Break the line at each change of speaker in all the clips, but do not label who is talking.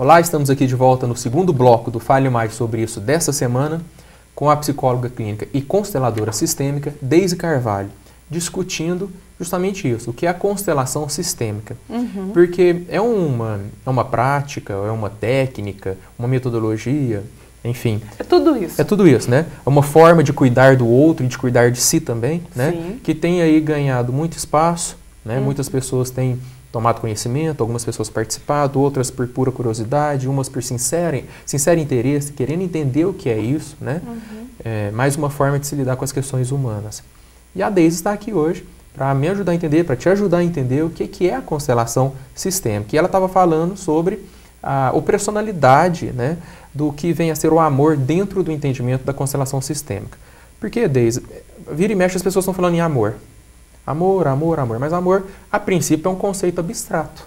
Olá, estamos aqui de volta no segundo bloco do Fale Mais Sobre Isso dessa semana, com a psicóloga clínica e consteladora sistêmica Deise Carvalho, discutindo justamente isso, o que é a constelação sistêmica. Porque é uma prática, é uma técnica, uma metodologia, enfim.
É tudo isso.
É tudo isso, né? É uma forma de cuidar do outro e de cuidar de si também, né?
Sim.
Que tem aí ganhado muito espaço, né? Muitas pessoas têm tomado conhecimento, algumas pessoas participado, outras por pura curiosidade, umas por sincero interesse, querendo entender o que é isso, né? É mais uma forma de se lidar com as questões humanas. E a Deise está aqui hoje para me ajudar a entender, para te ajudar a entender o que é a constelação sistêmica. E ela estava falando sobre a operacionalidade, né, do que vem a ser o amor dentro do entendimento da constelação sistêmica. Porque, Deise, vira e mexe as pessoas estão falando em amor. Amor, amor, amor. Mas amor, a princípio, é um conceito abstrato,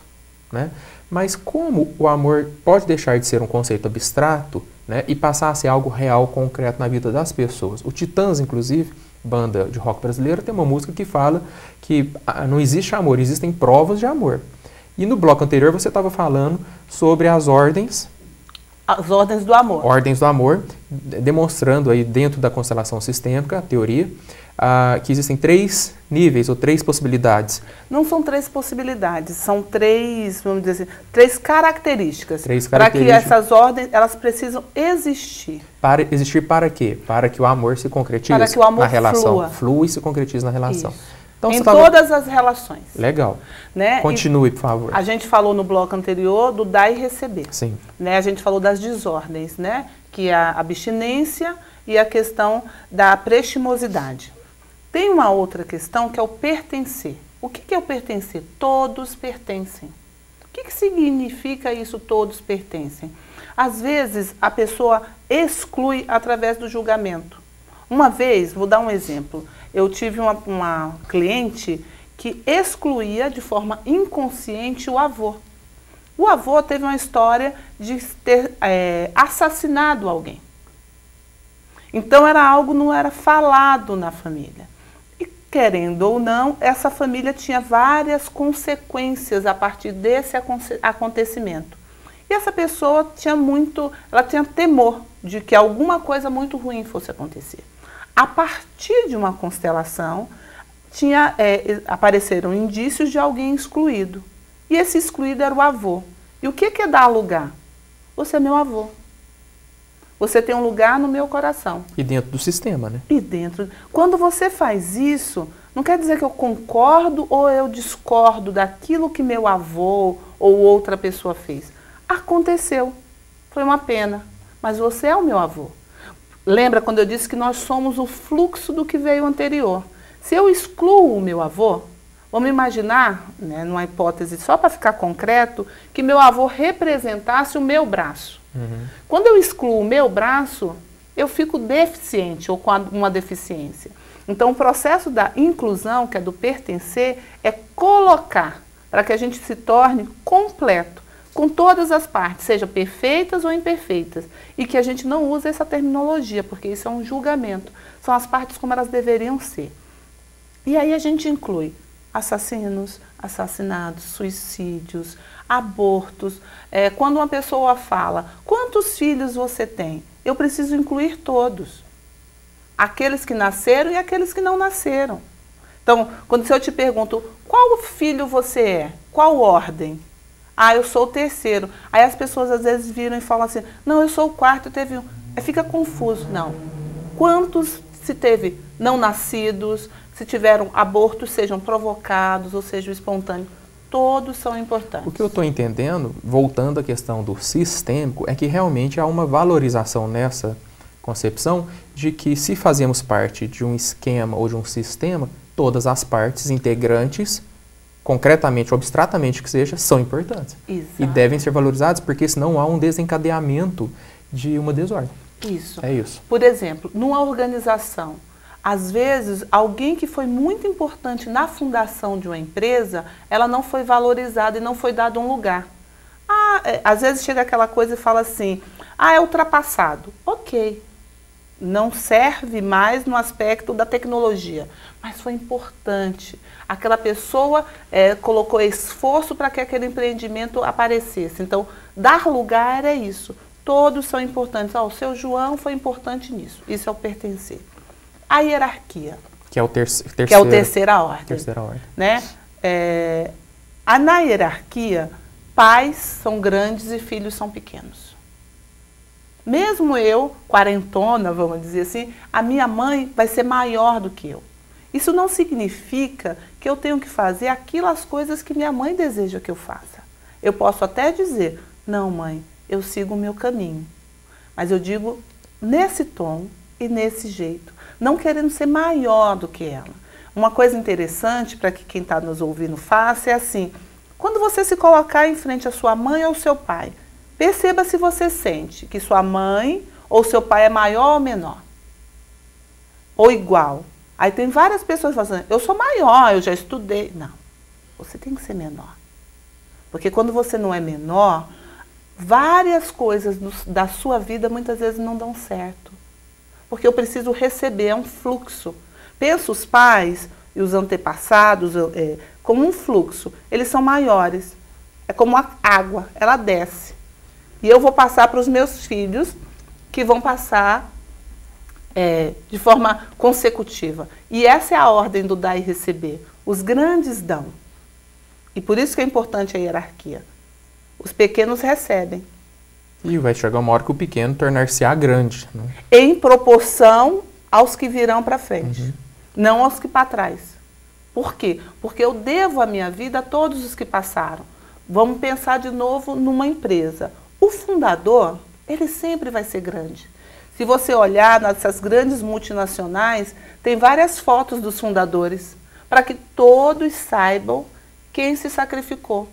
né? Mas como o amor pode deixar de ser um conceito abstrato, né, e passar a ser algo real, concreto na vida das pessoas? O Titãs, inclusive, banda de rock brasileira, tem uma música que fala que não existe amor, existem provas de amor. E no bloco anterior você estava falando sobre as ordens...
As ordens do amor.
Ordens do amor, demonstrando aí dentro da constelação sistêmica, a teoria, que existem 3 níveis ou 3 possibilidades.
Não são 3 possibilidades, são 3, vamos dizer assim, 3 características.
3
Para que
características.
essas ordens, elas precisam existir.
Para existir para quê? Para que o amor se concretize
Para que o amor
na relação.
flua.
Flua e se concretize na relação.
Isso.
Então,
Em
você tava...
todas as relações.
Legal.
Né?
Continue, por favor.
A gente falou no bloco anterior do dar e receber.
Sim.
Né? A gente falou das desordens, né? Que é a abstinência e a questão da prestimosidade. Tem uma outra questão que é o pertencer. O que é o pertencer? Todos pertencem. O que significa isso, todos pertencem? Às vezes, a pessoa exclui através do julgamento. Uma vez, vou dar um exemplo, eu tive uma cliente que excluía de forma inconsciente o avô. O avô teve uma história de ter assassinado alguém. Então, era algo que não era falado na família. E, querendo ou não, essa família tinha várias consequências a partir desse acontecimento. E essa pessoa ela tinha temor de que alguma coisa muito ruim fosse acontecer. A partir de uma constelação, apareceram indícios de alguém excluído. E esse excluído era o avô. E o que é dar lugar? Você é meu avô. Você tem um lugar no meu coração.
E dentro do sistema, né?
E dentro. Quando você faz isso, não quer dizer que eu concordo ou eu discordo daquilo que meu avô ou outra pessoa fez. Aconteceu. Foi uma pena. Mas você é o meu avô. Lembra quando eu disse que nós somos o fluxo do que veio anterior? Se eu excluo o meu avô, vamos imaginar, né, numa hipótese só para ficar concreto, que meu avô representasse o meu braço. Quando eu excluo o meu braço, eu fico deficiente ou com uma deficiência. Então, o processo da inclusão, que é do pertencer, é colocar para que a gente se torne completo, com todas as partes, sejam perfeitas ou imperfeitas, e que a gente não use essa terminologia, porque isso é um julgamento. São as partes como elas deveriam ser. E aí a gente inclui assassinos, assassinados, suicídios, abortos. Quando uma pessoa fala, quantos filhos você tem? Eu preciso incluir todos. Aqueles que nasceram e aqueles que não nasceram. Então, se eu te pergunto, qual filho você é? Qual ordem? Ah, eu sou o terceiro. Aí as pessoas às vezes viram e falam assim, não, eu sou o quarto, teve um. Fica confuso. Não. Quantos se teve não nascidos, se tiveram abortos, sejam provocados ou sejam espontâneos, todos são importantes.
O que eu estou entendendo, voltando à questão do sistêmico, é que realmente há uma valorização nessa concepção de que se fazemos parte de um esquema ou de um sistema, todas as partes integrantes, concretamente ou abstratamente que seja, são importantes.
Exato.
E devem ser valorizados, porque senão há um desencadeamento de uma desordem.
Isso.
É isso.
Por exemplo, numa organização, às vezes, alguém que foi muito importante na fundação de uma empresa, ela não foi valorizada e não foi dado um lugar. Às vezes chega aquela coisa e fala assim, é ultrapassado. Ok. não serve mais no aspecto da tecnologia, mas foi importante. Aquela pessoa colocou esforço para que aquele empreendimento aparecesse. Então, dar lugar é isso. Todos são importantes. O seu João foi importante nisso. Isso é o pertencer. A hierarquia.
Que é o
que é o terceira ordem.
Terceira ordem.
Né? Na hierarquia, pais são grandes e filhos são pequenos. Mesmo eu, quarentona, vamos dizer assim, a minha mãe vai ser maior do que eu. Isso não significa que eu tenho que fazer aquelas coisas que minha mãe deseja que eu faça. Eu posso até dizer, não, mãe, eu sigo o meu caminho. Mas eu digo nesse tom e nesse jeito, não querendo ser maior do que ela. Uma coisa interessante para que quem está nos ouvindo faça é assim, quando você se colocar em frente à sua mãe ou ao seu pai, perceba se você sente que sua mãe ou seu pai é maior ou menor. Ou igual. Aí tem várias pessoas falando, eu sou maior, eu já estudei. Não, você tem que ser menor. Porque quando você não é menor, várias coisas da sua vida muitas vezes não dão certo. Porque eu preciso receber, é um fluxo. Pensa os pais e os antepassados como um fluxo. Eles são maiores. É como a água, ela desce. E eu vou passar para os meus filhos, que vão passar de forma consecutiva. E essa é a ordem do dar e receber. Os grandes dão. E por isso que é importante a hierarquia. Os pequenos recebem.
E vai chegar uma hora que o pequeno tornar-se-á grande. Né?
Em proporção aos que virão para frente. Não aos que para trás. Por quê? Porque eu devo a minha vida a todos os que passaram. Vamos pensar de novo numa empresa. O fundador, ele sempre vai ser grande. Se você olhar nessas grandes multinacionais, tem várias fotos dos fundadores, para que todos saibam quem se sacrificou.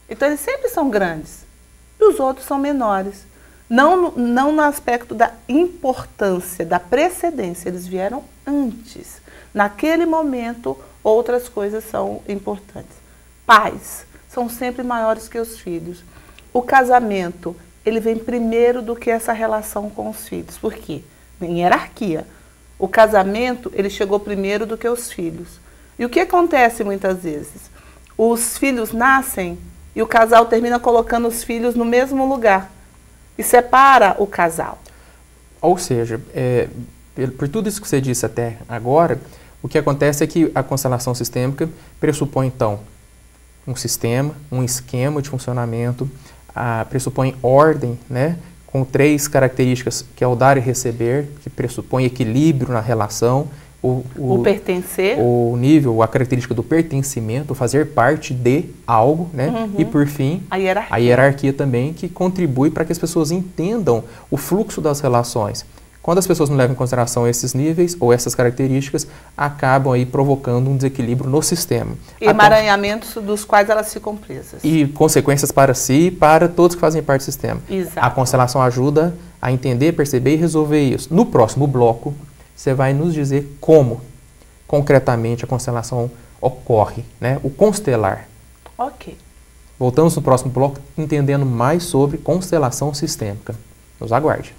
Então, eles sempre são grandes. E os outros são menores. Não no aspecto da importância, da precedência. Eles vieram antes. Naquele momento, outras coisas são importantes. Pais são sempre maiores que os filhos. O casamento, ele vem primeiro do que essa relação com os filhos. Por quê? Em hierarquia. O casamento, ele chegou primeiro do que os filhos. E o que acontece muitas vezes? Os filhos nascem e o casal termina colocando os filhos no mesmo lugar. E separa o casal.
Ou seja, por tudo isso que você disse até agora, o que acontece é que a constelação sistêmica pressupõe, então, um sistema, um esquema de funcionamento, pressupõe ordem, né, com 3 características, que é o dar e receber, que pressupõe equilíbrio na relação,
o pertencer,
o nível, a característica do pertencimento, fazer parte de algo, né, e por fim, a hierarquia também, que contribui para que as pessoas entendam o fluxo das relações. Quando as pessoas não levam em consideração esses níveis ou essas características, acabam aí provocando um desequilíbrio no sistema.
Emaranhamentos dos quais elas ficam presas.
E consequências para si e para todos que fazem parte do sistema.
Exato.
A constelação ajuda a entender, perceber e resolver isso. No próximo bloco, você vai nos dizer como, concretamente, a constelação ocorre, né? O constelar.
Ok.
Voltamos no próximo bloco, entendendo mais sobre constelação sistêmica. Nos aguarde.